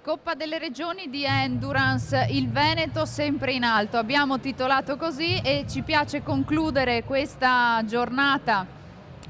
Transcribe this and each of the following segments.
Coppa delle Regioni di Endurance, il Veneto sempre in alto, abbiamo titolato così e ci piace concludere questa giornata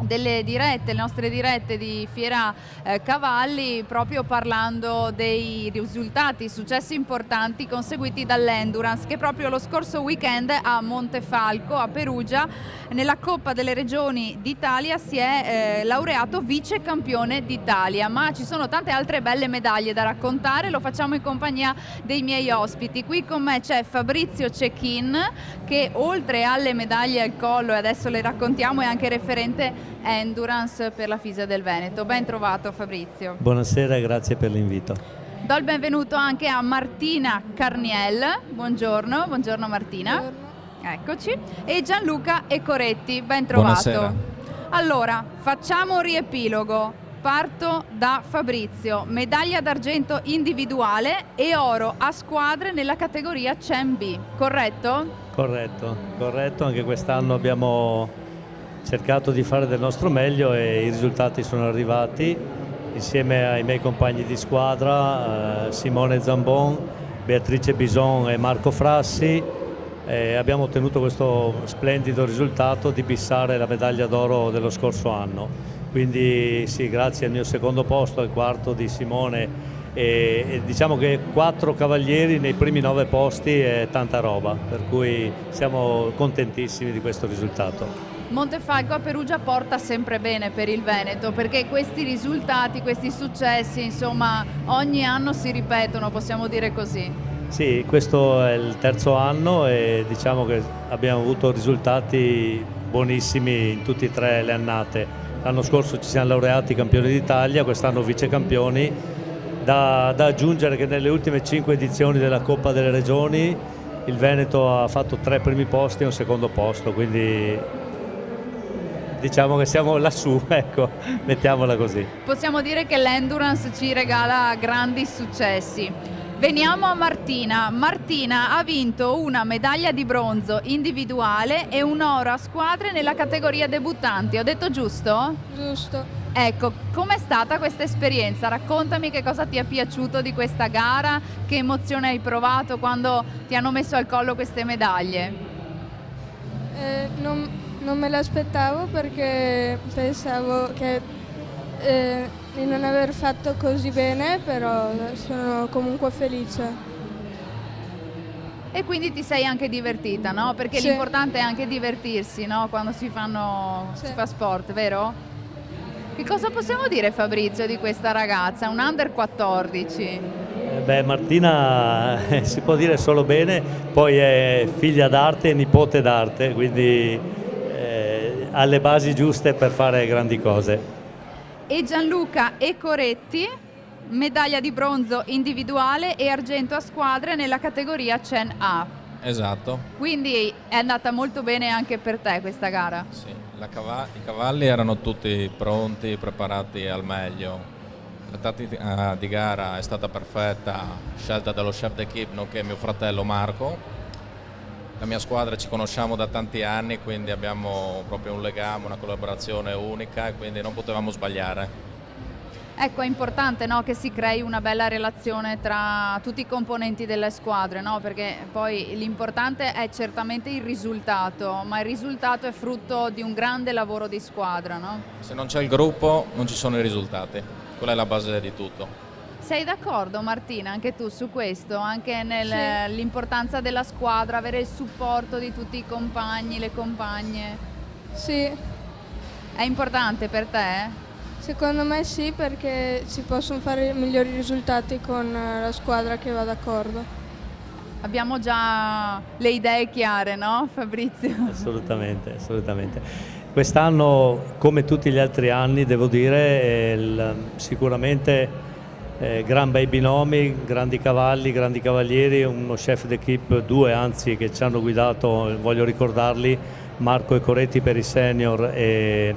delle dirette, le nostre dirette di Fiera Cavalli, proprio parlando dei risultati, successi importanti conseguiti dall'Endurance, che proprio lo scorso weekend a Montefalco, a Perugia, nella Coppa delle Regioni d'Italia si è laureato vice campione d'Italia. Ma ci sono tante altre belle medaglie da raccontare, lo facciamo in compagnia dei miei ospiti. Qui con me c'è Fabrizio Cecchin, che oltre alle medaglie al collo, e adesso le raccontiamo, è anche referente Endurance per la FISA del Veneto. Ben trovato Fabrizio. Buonasera e grazie per l'invito. Do il benvenuto anche a Martina Carniel. Buongiorno, buongiorno Martina. Buongiorno. Eccoci. E Gianluca Ecoretti, ben trovato. Buonasera. Allora, facciamo un riepilogo. Parto da Fabrizio. Medaglia d'argento individuale e oro a squadre nella categoria CEM B, corretto? Corretto, anche quest'anno abbiamo cercato di fare del nostro meglio e i risultati sono arrivati insieme ai miei compagni di squadra, Simone Zambon, Beatrice Bison e Marco Frassi. Abbiamo ottenuto questo splendido risultato di bissare la medaglia d'oro dello scorso anno. Quindi sì, grazie al mio secondo posto, al quarto di Simone e diciamo che 4 cavalieri nei primi 9 posti è tanta roba, per cui siamo contentissimi di questo risultato. Montefalco a Perugia porta sempre bene per il Veneto, perché questi risultati, questi successi, insomma, ogni anno si ripetono, possiamo dire così. Sì, questo è il terzo anno e diciamo che abbiamo avuto risultati buonissimi in tutte e 3 le annate. L'anno scorso ci siamo laureati campioni d'Italia, quest'anno vice campioni. Da aggiungere che nelle ultime 5 edizioni della Coppa delle Regioni il Veneto ha fatto 3 primi posti e un secondo posto, quindi diciamo che siamo lassù, ecco, mettiamola così. Possiamo dire che l'Endurance ci regala grandi successi. Veniamo a Martina. Martina ha vinto una medaglia di bronzo individuale e un oro a squadre nella categoria debuttanti. Ho detto giusto? Giusto. Ecco, com'è stata questa esperienza? Raccontami che cosa ti è piaciuto di questa gara, che emozione hai provato quando ti hanno messo al collo queste medaglie? Non me l'aspettavo perché pensavo di non aver fatto così bene, però sono comunque felice. E quindi ti sei anche divertita, no? Perché Sì. l'importante è anche divertirsi, no? Quando si fa sport, vero? Che cosa possiamo dire, Fabrizio, di questa ragazza, un under 14? Martina si può dire solo bene, poi è figlia d'arte e nipote d'arte, quindi ha le basi giuste per fare grandi cose. E Gianluca Ecoretti, medaglia di bronzo individuale e argento a squadre nella categoria CEN A. Esatto. Quindi è andata molto bene anche per te questa gara. Sì, i cavalli erano tutti pronti, preparati al meglio. La tattica di gara è stata perfetta, scelta dallo chef d'équipe, nonché mio fratello Marco. La mia squadra ci conosciamo da tanti anni, quindi abbiamo proprio un legame, una collaborazione unica e quindi non potevamo sbagliare. Ecco, è importante, no, che si crei una bella relazione tra tutti i componenti delle squadre, no? Perché poi l'importante è certamente il risultato, ma il risultato è frutto di un grande lavoro di squadra, no? Se non c'è il gruppo non ci sono i risultati, quella è la base di tutto. Sei d'accordo, Martina, anche tu su questo, anche Sì. l'importanza della squadra, avere il supporto di tutti i compagni, le compagne? Sì, È importante per te? secondo me sì, perché si possono fare migliori risultati con la squadra che va d'accordo. Abbiamo già le idee chiare, no, Fabrizio? Assolutamente. Quest'anno, come tutti gli altri anni, devo dire, sicuramente gran bei binomi, grandi cavalli, grandi cavalieri, uno chef d'équipe, 2 anzi, che ci hanno guidato, voglio ricordarli, Marco Ecoretti per i senior e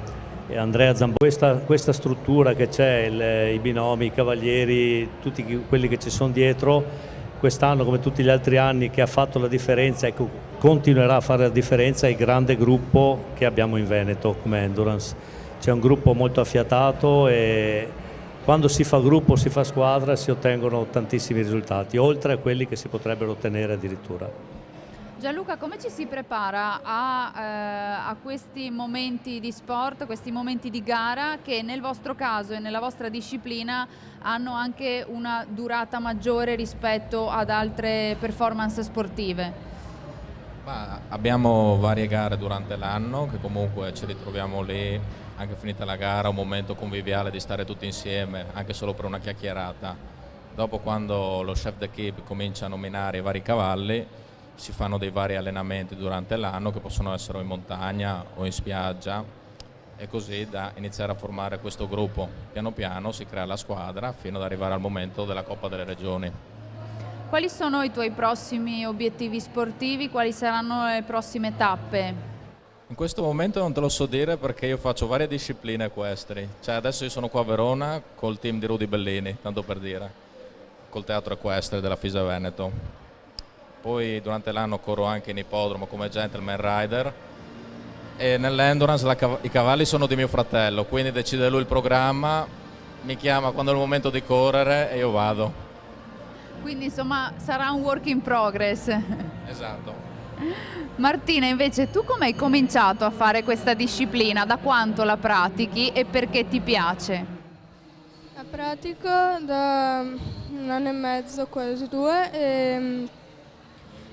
Andrea Zambon. Questa struttura che c'è, i binomi, i cavalieri, tutti quelli che ci sono dietro, quest'anno come tutti gli altri anni che ha fatto la differenza e continuerà a fare la differenza è il grande gruppo che abbiamo in Veneto come Endurance. C'è un gruppo molto affiatato e quando si fa gruppo, si fa squadra, si ottengono tantissimi risultati, oltre a quelli che si potrebbero ottenere addirittura. Gianluca, come ci si prepara a questi momenti di sport, questi momenti di gara che nel vostro caso e nella vostra disciplina hanno anche una durata maggiore rispetto ad altre performance sportive? Abbiamo varie gare durante l'anno che comunque ci ritroviamo lì, anche finita la gara, un momento conviviale di stare tutti insieme, anche solo per una chiacchierata. Dopo, quando lo chef d'équipe comincia a nominare i vari cavalli, si fanno dei vari allenamenti durante l'anno che possono essere in montagna o in spiaggia, e così da iniziare a formare questo gruppo. Piano piano si crea la squadra fino ad arrivare al momento della Coppa delle Regioni. Quali sono i tuoi prossimi obiettivi sportivi? Quali saranno le prossime tappe? In questo momento non te lo so dire perché io faccio varie discipline equestri. Cioè, adesso io sono qua a Verona col team di Rudy Bellini, tanto per dire, col teatro equestre della FISA Veneto. Poi durante l'anno corro anche in ippodromo come gentleman rider, e nell'endurance i cavalli sono di mio fratello, quindi decide lui il programma, mi chiama quando è il momento di correre e io vado. Quindi insomma sarà un work in progress. Esatto. Martina, invece, tu come hai cominciato a fare questa disciplina? Da quanto la pratichi e perché ti piace? La pratico da 1 anno e mezzo, quasi 2, e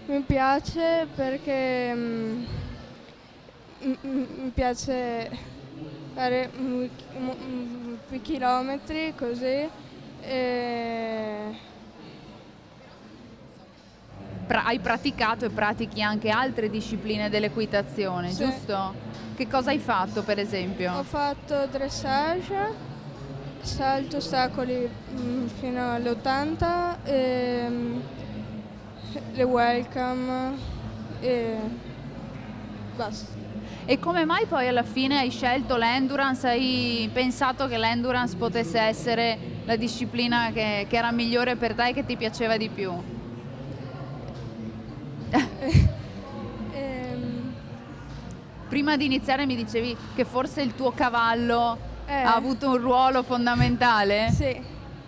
mi piace perché mi piace fare più chilometri così. Hai praticato e pratichi anche altre discipline dell'equitazione, Sì. giusto? Che cosa hai fatto, per esempio? Ho fatto dressage, salto ostacoli fino alle 80, le welcome e basta. E come mai poi alla fine hai scelto l'endurance? Hai pensato che l'endurance potesse essere la disciplina che era migliore per te e che ti piaceva di più? Prima di iniziare mi dicevi che forse il tuo cavallo ha avuto un ruolo fondamentale? Sì,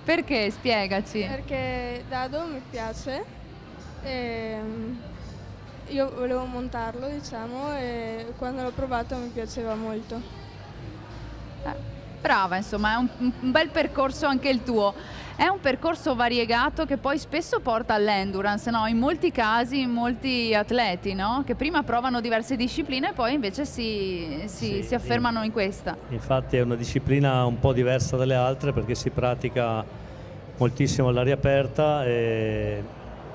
Perché? Spiegaci. perché Dado mi piace e io volevo montarlo, diciamo, e quando l'ho provato mi piaceva molto. Brava, insomma, è un bel percorso anche il tuo. È un percorso variegato che poi spesso porta all'endurance, no? In molti casi, in molti atleti, no? Che prima provano diverse discipline e poi invece si affermano in questa. Infatti è una disciplina un po' diversa dalle altre perché si pratica moltissimo all'aria aperta e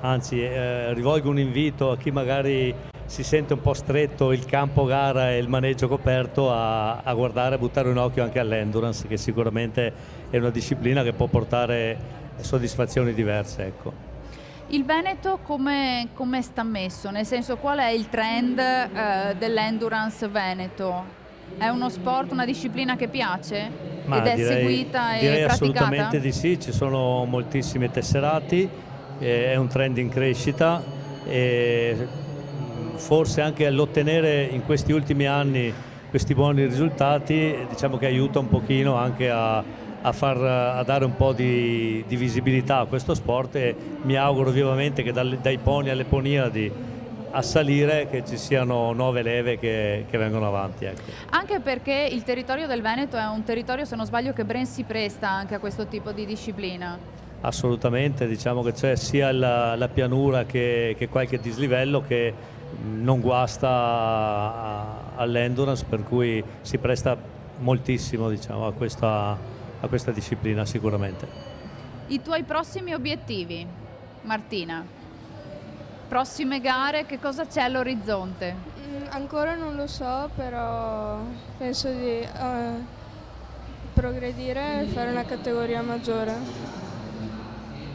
anzi rivolgo un invito a chi magari si sente un po' stretto il campo gara e il maneggio coperto a guardare, a buttare un occhio anche all'endurance, che sicuramente è una disciplina che può portare soddisfazioni diverse, ecco. Il Veneto come sta messo? Nel senso, qual è il trend dell'endurance veneto? È uno sport, una disciplina che piace? Ed è seguita e direi praticata? assolutamente di sì, ci sono moltissimi tesserati, è un trend in crescita e forse anche all'ottenere in questi ultimi anni questi buoni risultati, diciamo che aiuta un pochino anche a dare un po' di visibilità a questo sport, e mi auguro vivamente che dai pony alle poniadi a salire che ci siano nuove leve che vengono avanti, ecco. Anche perché il territorio del Veneto è un territorio, se non sbaglio, che ben si presta anche a questo tipo di disciplina. Assolutamente, diciamo che c'è sia la pianura che qualche dislivello che non guasta all'endurance, per cui si presta moltissimo, diciamo, a questa disciplina sicuramente. I tuoi prossimi obiettivi, Martina? Prossime gare, che cosa c'è all'orizzonte? Ancora non lo so, però penso di progredire e fare una categoria maggiore.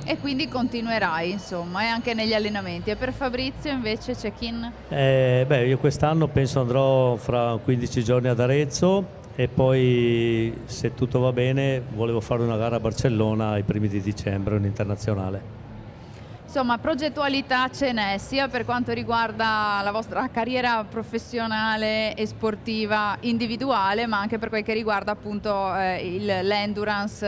E quindi continuerai, insomma, e anche negli allenamenti. E per Fabrizio invece check-in? Io quest'anno penso andrò fra 15 giorni ad Arezzo e poi, se tutto va bene, volevo fare una gara a Barcellona ai primi di dicembre, un'internazionale. Insomma, progettualità ce n'è, sia per quanto riguarda la vostra carriera professionale e sportiva individuale, ma anche per quel che riguarda appunto l'endurance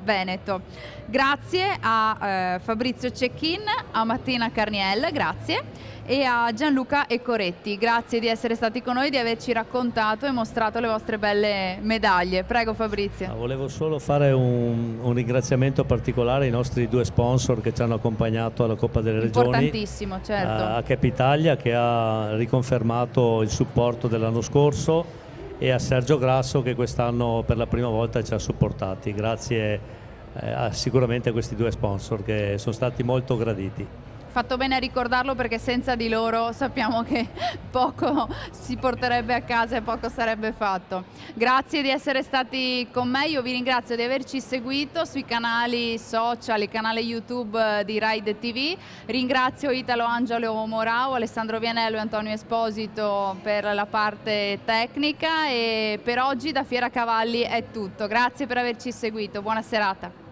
Veneto. Grazie a Fabrizio Cecchin, a Martina Carniel, grazie, e a Gianluca Ecoretti. Grazie di essere stati con noi, di averci raccontato e mostrato le vostre belle medaglie. Prego Fabrizio. Volevo solo fare un ringraziamento particolare ai nostri 2 sponsor che ci hanno accompagnato alla Coppa delle Regioni. Importantissimo, certo. A Capitalia, che ha riconfermato il supporto dell'anno scorso, e a Sergio Grasso, che quest'anno per la prima volta ci ha supportati. Grazie sicuramente a questi 2 sponsor che sono stati molto graditi. Fatto bene a ricordarlo, perché senza di loro sappiamo che poco si porterebbe a casa e poco sarebbe fatto. Grazie di essere stati con me, io vi ringrazio di averci seguito sui canali social, il canale YouTube di Ride TV. Ringrazio Italo Angelo Morao, Alessandro Vianello e Antonio Esposito per la parte tecnica, e per oggi da Fiera Cavalli è tutto. Grazie per averci seguito, buona serata.